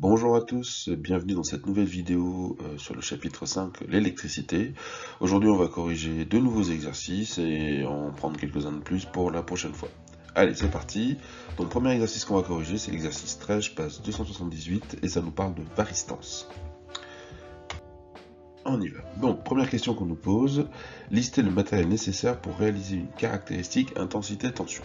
Bonjour à tous, bienvenue dans cette nouvelle vidéo sur le chapitre 5, l'électricité. Aujourd'hui on va corriger deux nouveaux exercices et en prendre quelques-uns de plus pour la prochaine fois. Allez, c'est parti. Donc le premier exercice qu'on va corriger, c'est l'exercice 13, page 278, et ça nous parle de varistance. On y va. Donc, première question qu'on nous pose, listez le matériel nécessaire pour réaliser une caractéristique intensité-tension.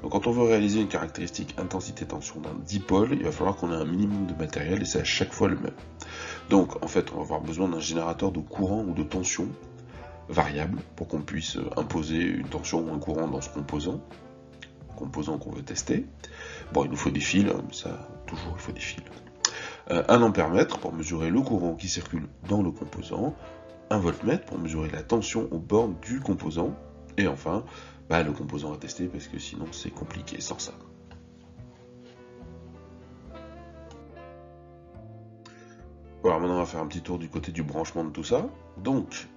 Donc quand on veut réaliser une caractéristique intensité-tension d'un dipôle, il va falloir qu'on ait un minimum de matériel et c'est à chaque fois le même. Donc en fait, on va avoir besoin d'un générateur de courant ou de tension variable pour qu'on puisse imposer une tension ou un courant dans ce composant qu'on veut tester. Bon, il nous faut des fils, hein, ça, toujours il faut des fils. Un ampèremètre pour mesurer le courant qui circule dans le composant, un voltmètre pour mesurer la tension aux bornes du composant, et enfin, le composant à tester parce que sinon c'est compliqué sans ça. Voilà, maintenant on va faire un petit tour du côté du branchement de tout ça. Donc,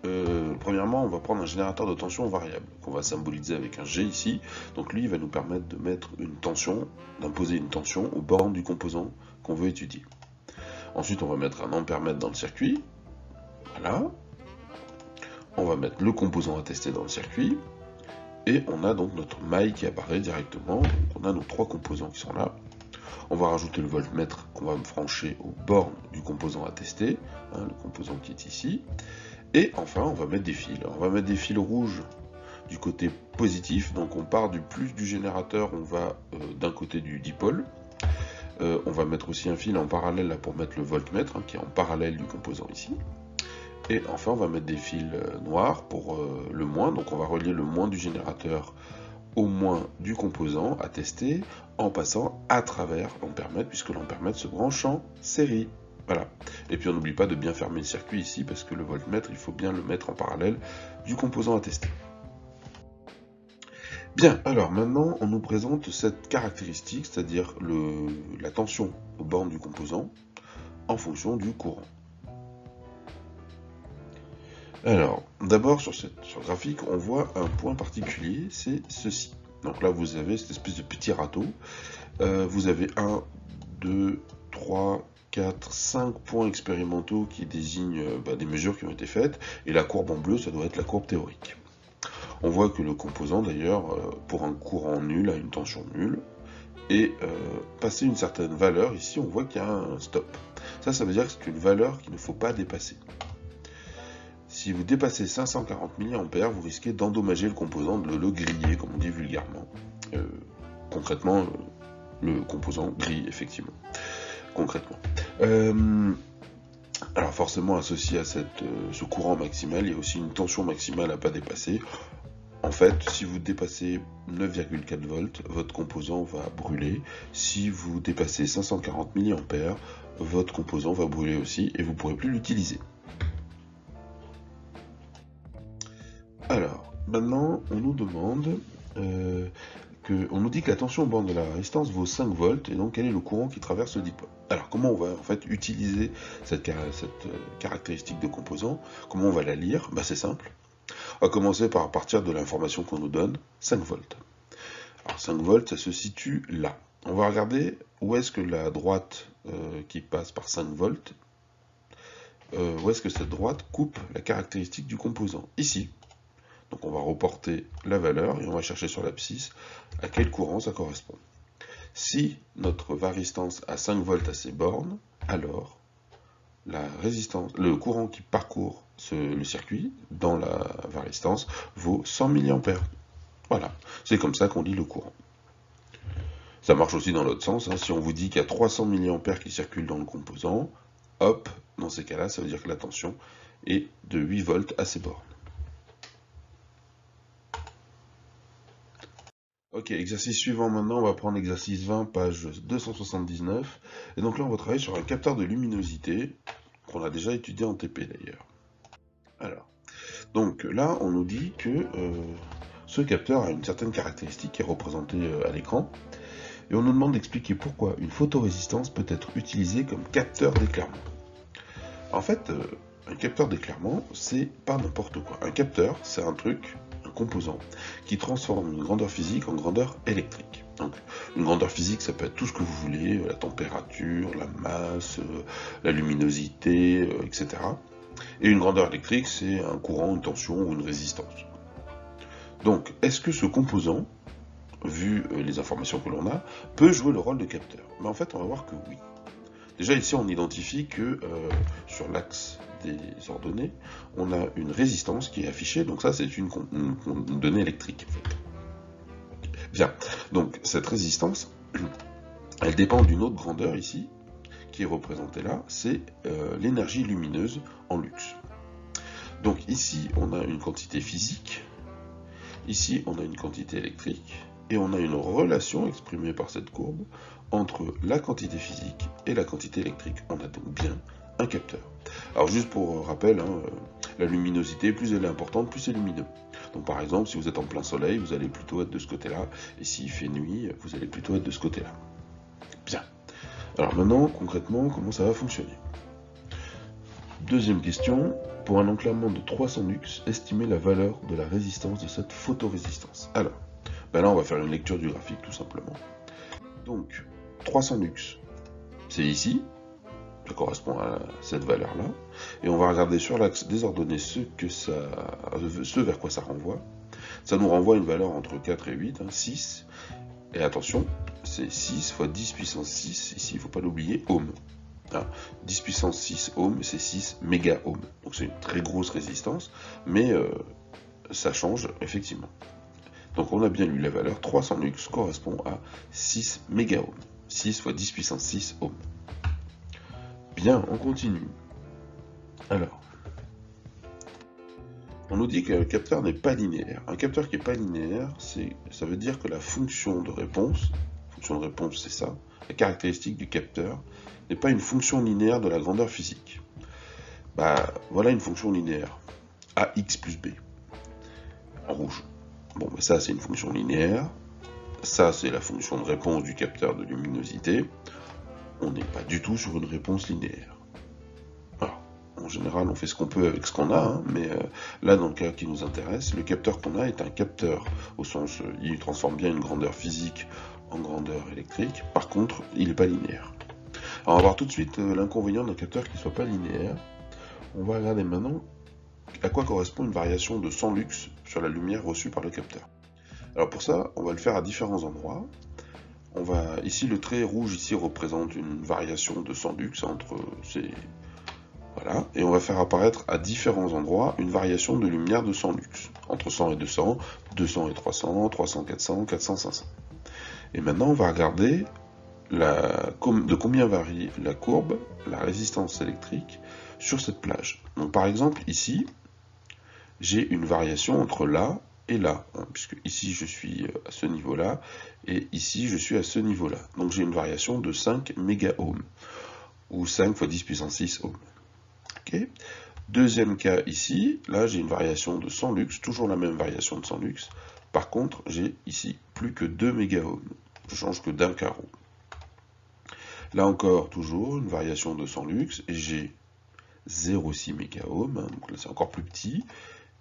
premièrement, on va prendre un générateur de tension variable, qu'on va symboliser avec un G ici. Donc lui, il va nous permettre de mettre une tension, d'imposer une tension aux bornes du composant qu'on veut étudier. Ensuite, on va mettre un ampèremètre dans le circuit. Voilà. On va mettre le composant à tester dans le circuit. Et on a donc notre maille qui apparaît directement. Donc on a nos trois composants qui sont là. On va rajouter le voltmètre qu'on va brancher aux bornes du composant à tester, hein, le composant qui est ici. Et enfin, on va mettre des fils. On va mettre des fils rouges du côté positif. Donc on part du plus du générateur, on va d'un côté du dipôle. On va mettre aussi un fil en parallèle là, pour mettre le voltmètre, hein, qui est en parallèle du composant ici. Et enfin, on va mettre des fils noirs pour le moins. Donc on va relier le moins du générateur au moins du composant à tester en passant à travers l'ampèremètre, puisque l'ampèremètre se branche en série. Voilà. Et puis on n'oublie pas de bien fermer le circuit ici, parce que le voltmètre, il faut bien le mettre en parallèle du composant à tester. Bien, alors maintenant on nous présente cette caractéristique, c'est-à-dire la tension aux bornes du composant en fonction du courant. Alors, d'abord sur le graphique, on voit un point particulier, c'est ceci. Donc là, vous avez cette espèce de petit râteau. Vous avez 1, 2, 3, 4, 5 points expérimentaux qui désignent des mesures qui ont été faites. Et la courbe en bleu, ça doit être la courbe théorique. On voit que le composant, d'ailleurs, pour un courant nul, a une tension nulle. Et passer une certaine valeur, ici, on voit qu'il y a un stop. Ça veut dire que c'est une valeur qu'il ne faut pas dépasser. Si vous dépassez 540 mA, vous risquez d'endommager le composant, de le griller, comme on dit vulgairement. Concrètement, le composant grille, effectivement. Concrètement. Alors forcément, associé à ce courant maximal, il y a aussi une tension maximale à ne pas dépasser. En fait, si vous dépassez 9,4 volts, votre composant va brûler. Si vous dépassez 540 mA, votre composant va brûler aussi et vous ne pourrez plus l'utiliser. Alors, maintenant, on nous demande, on nous dit que la tension aux bornes de la résistance vaut 5 volts, et donc quel est le courant qui traverse le dipôle. Alors, comment on va en fait utiliser cette caractéristique de composant? Comment on va la lire? C'est simple. On va commencer par partir de l'information qu'on nous donne, 5 volts. Alors 5 volts, ça se situe là. On va regarder où est-ce que la droite qui passe par 5 volts, où est-ce que cette droite coupe la caractéristique du composant. Ici. Donc on va reporter la valeur et on va chercher sur l'abscisse à quel courant ça correspond. Si notre varistance a 5 volts à ses bornes, alors le courant qui parcourt le circuit dans la varistance vaut 100 mA. Voilà, c'est comme ça qu'on lit le courant. Ça marche aussi dans l'autre sens, hein. Si on vous dit qu'il y a 300 mA qui circulent dans le composant, hop, dans ces cas-là, ça veut dire que la tension est de 8 volts à ses bornes. Ok, exercice suivant maintenant, on va prendre l'exercice 20, page 279. Et donc là, on va travailler sur un capteur de luminosité, qu'on a déjà étudié en TP d'ailleurs. Alors, donc là, on nous dit que ce capteur a une certaine caractéristique qui est représentée à l'écran. Et on nous demande d'expliquer pourquoi une photorésistance peut être utilisée comme capteur d'éclairement. En fait, un capteur d'éclairement, c'est pas n'importe quoi. Un capteur, c'est un truc, un composant, qui transforme une grandeur physique en grandeur électrique. Donc, une grandeur physique, ça peut être tout ce que vous voulez, la température, la masse, la luminosité, etc. Et une grandeur électrique, c'est un courant, une tension ou une résistance. Donc, est-ce que ce composant, vu les informations que l'on a, peut jouer le rôle de capteur? Mais en fait, on va voir que oui. Déjà ici, on identifie que sur l'axe des ordonnées, on a une résistance qui est affichée, donc ça c'est une donnée électrique en fait. Bien, donc cette résistance, elle dépend d'une autre grandeur ici, qui est représentée là, c'est l'énergie lumineuse en lux. Donc ici, on a une quantité physique, ici on a une quantité électrique, et on a une relation exprimée par cette courbe entre la quantité physique et la quantité électrique. On a donc bien un capteur. Alors juste pour rappel, la luminosité, plus elle est importante, plus c'est lumineux. Donc par exemple, si vous êtes en plein soleil, vous allez plutôt être de ce côté-là, et s'il fait nuit, vous allez plutôt être de ce côté-là. Bien. Alors maintenant, concrètement, comment ça va fonctionner? Deuxième question, pour un enclavement de 300 lux, estimez la valeur de la résistance de cette photorésistance. Alors, ben là on va faire une lecture du graphique tout simplement. Donc, 300 lux, c'est ici, ça correspond à cette valeur-là, et on va regarder sur l'axe des ordonnées ce vers quoi ça renvoie. Ça nous renvoie une valeur entre 4 et 8, 6, et attention, c'est 6 fois 10 puissance 6, ici il ne faut pas l'oublier, ohms. 10 puissance 6 ohms, c'est 6 méga ohms. Donc c'est une très grosse résistance, mais ça change effectivement. Donc on a bien lu la valeur, 300 lux correspond à 6 méga ohms. 6 fois 10 puissance 6 ohms. Bien, on continue. Alors, on nous dit que le capteur n'est pas linéaire. Un capteur qui n'est pas linéaire, ça veut dire que la fonction de réponse c'est ça, la caractéristique du capteur, n'est pas une fonction linéaire de la grandeur physique. Bah, voilà une fonction linéaire, ax plus b, en rouge. Bon, bah ça c'est une fonction linéaire, ça c'est la fonction de réponse du capteur de luminosité. On n'est pas du tout sur une réponse linéaire. Alors, en général, on fait ce qu'on peut avec ce qu'on a, mais là, dans le cas qui nous intéresse, le capteur qu'on a est un capteur, au sens, il transforme bien une grandeur physique en grandeur électrique, par contre, il n'est pas linéaire. Alors, on va voir tout de suite l'inconvénient d'un capteur qui ne soit pas linéaire. On va regarder maintenant à quoi correspond une variation de 100 lux sur la lumière reçue par le capteur. Alors pour ça, on va le faire à différents endroits. Ici, le trait rouge ici représente une variation de 100 lux entre ces... Voilà, et on va faire apparaître à différents endroits une variation de lumière de 100 lux, entre 100 et 200, 200 et 300, 300, 400, 400, 500. Et maintenant, on va regarder de combien varie la courbe, la résistance électrique, sur cette plage. Donc par exemple, ici, j'ai une variation entre là et là, puisque ici je suis à ce niveau-là, et ici je suis à ce niveau-là. Donc j'ai une variation de 5 méga-ohms, ou 5 fois 10 puissance 6 ohms. Okay. Deuxième cas ici, là j'ai une variation de 100 lux, toujours la même variation de 100 lux. Par contre, j'ai ici plus que 2 méga-ohms. Je change que d'un carreau. Là encore, toujours une variation de 100 lux, et j'ai 0,6 méga-ohms, donc là c'est encore plus petit.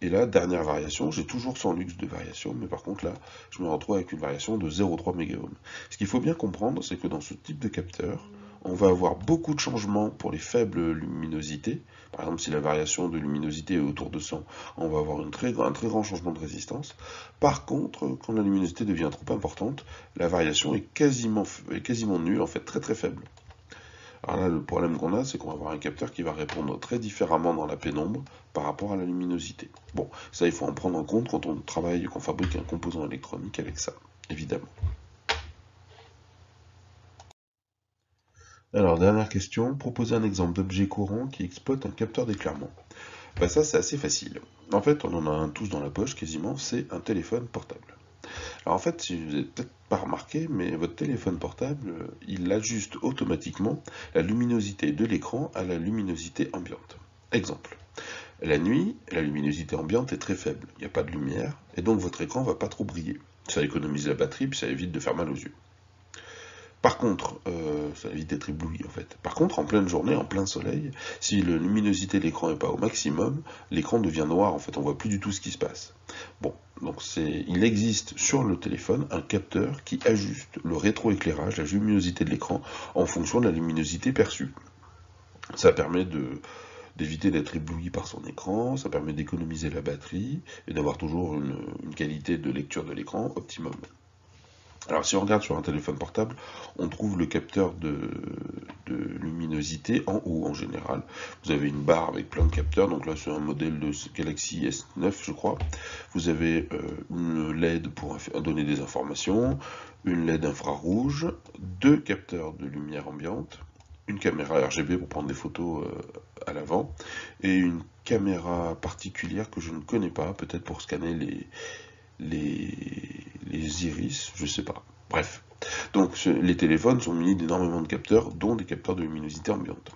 Et là, dernière variation, j'ai toujours 100 lux de variation, mais par contre là, je me retrouve avec une variation de 0,3 méga-ohms. Ce qu'il faut bien comprendre, c'est que dans ce type de capteur, on va avoir beaucoup de changements pour les faibles luminosités. Par exemple, si la variation de luminosité est autour de 100, on va avoir un très grand changement de résistance. Par contre, quand la luminosité devient trop importante, la variation est quasiment nulle, en fait très très faible. Alors là, le problème qu'on a, c'est qu'on va avoir un capteur qui va répondre très différemment dans la pénombre par rapport à la luminosité. Bon, ça, il faut en prendre en compte quand on travaille, qu'on fabrique un composant électronique avec ça, évidemment. Alors, dernière question, proposez un exemple d'objet courant qui exploite un capteur d'éclairement. Ben ça, c'est assez facile. En fait, on en a un tous dans la poche, quasiment, c'est un téléphone portable. Alors en fait, si vous n'avez peut-être pas remarqué, mais votre téléphone portable, il ajuste automatiquement la luminosité de l'écran à la luminosité ambiante. Exemple, la nuit, la luminosité ambiante est très faible, il n'y a pas de lumière, et donc votre écran ne va pas trop briller. Ça économise la batterie, puis ça évite de faire mal aux yeux. Par contre, ça évite d'être ébloui en fait. Par contre, en pleine journée, en plein soleil, si la luminosité de l'écran n'est pas au maximum, l'écran devient noir en fait, on voit plus du tout ce qui se passe. Bon, Donc il existe sur le téléphone un capteur qui ajuste le rétroéclairage, la luminosité de l'écran, en fonction de la luminosité perçue. Ça permet d'éviter d'être ébloui par son écran, ça permet d'économiser la batterie et d'avoir toujours une qualité de lecture de l'écran optimum. Alors si on regarde sur un téléphone portable, on trouve le capteur de luminosité en haut en général. Vous avez une barre avec plein de capteurs, donc là c'est un modèle de Galaxy S9 je crois. Vous avez une LED pour donner des informations, une LED infrarouge, deux capteurs de lumière ambiante, une caméra RGB pour prendre des photos à l'avant, et une caméra particulière que je ne connais pas, peut-être pour scanner les iris, je sais pas. Bref. Donc les téléphones sont munis d'énormément de capteurs, dont des capteurs de luminosité ambiante.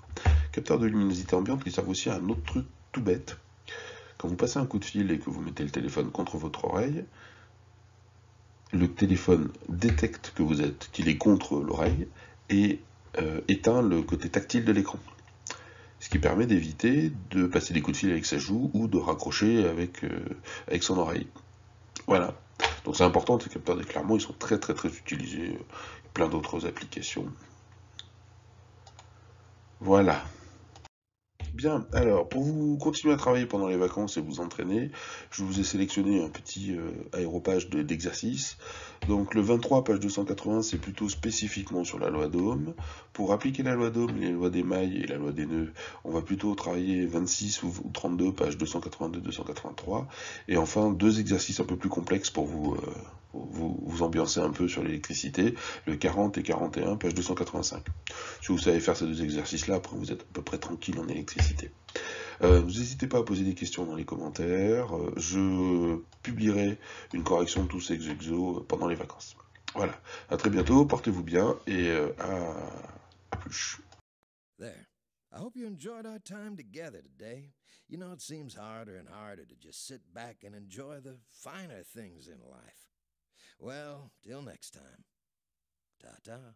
Capteurs de luminosité ambiante qui servent aussi à un autre truc tout bête. Quand vous passez un coup de fil et que vous mettez le téléphone contre votre oreille, le téléphone détecte que vous êtes, qu'il est contre l'oreille, et éteint le côté tactile de l'écran. Ce qui permet d'éviter de passer des coups de fil avec sa joue ou de raccrocher avec son oreille. Voilà. Donc c'est important, ces capteurs d'éclairement, ils sont très utilisés, plein d'autres applications. Voilà. Bien, alors, pour vous continuer à travailler pendant les vacances et vous entraîner, je vous ai sélectionné un petit aéropage d'exercice. Donc le 23, page 280, c'est plutôt spécifiquement sur la loi d'Ohm. Pour appliquer la loi d'Ohm, les lois d'émail et la loi des nœuds, on va plutôt travailler 26 ou 32, page 282-283. Et enfin, deux exercices un peu plus complexes pour vous ambiancer un peu sur l'électricité, le 40 et 41, page 285. Si vous savez faire ces deux exercices-là, après vous êtes à peu près tranquille en électricité. N'hésitez pas à poser des questions dans les commentaires. Je publierai une correction de tous ces exos pendant les vacances. Voilà. À très bientôt, portez-vous bien et à plus. There. I hope you enjoyed our time together today. You know, it seems harder and harder to just sit back and enjoy the finer things in life. Well, till next time. Ta-ta.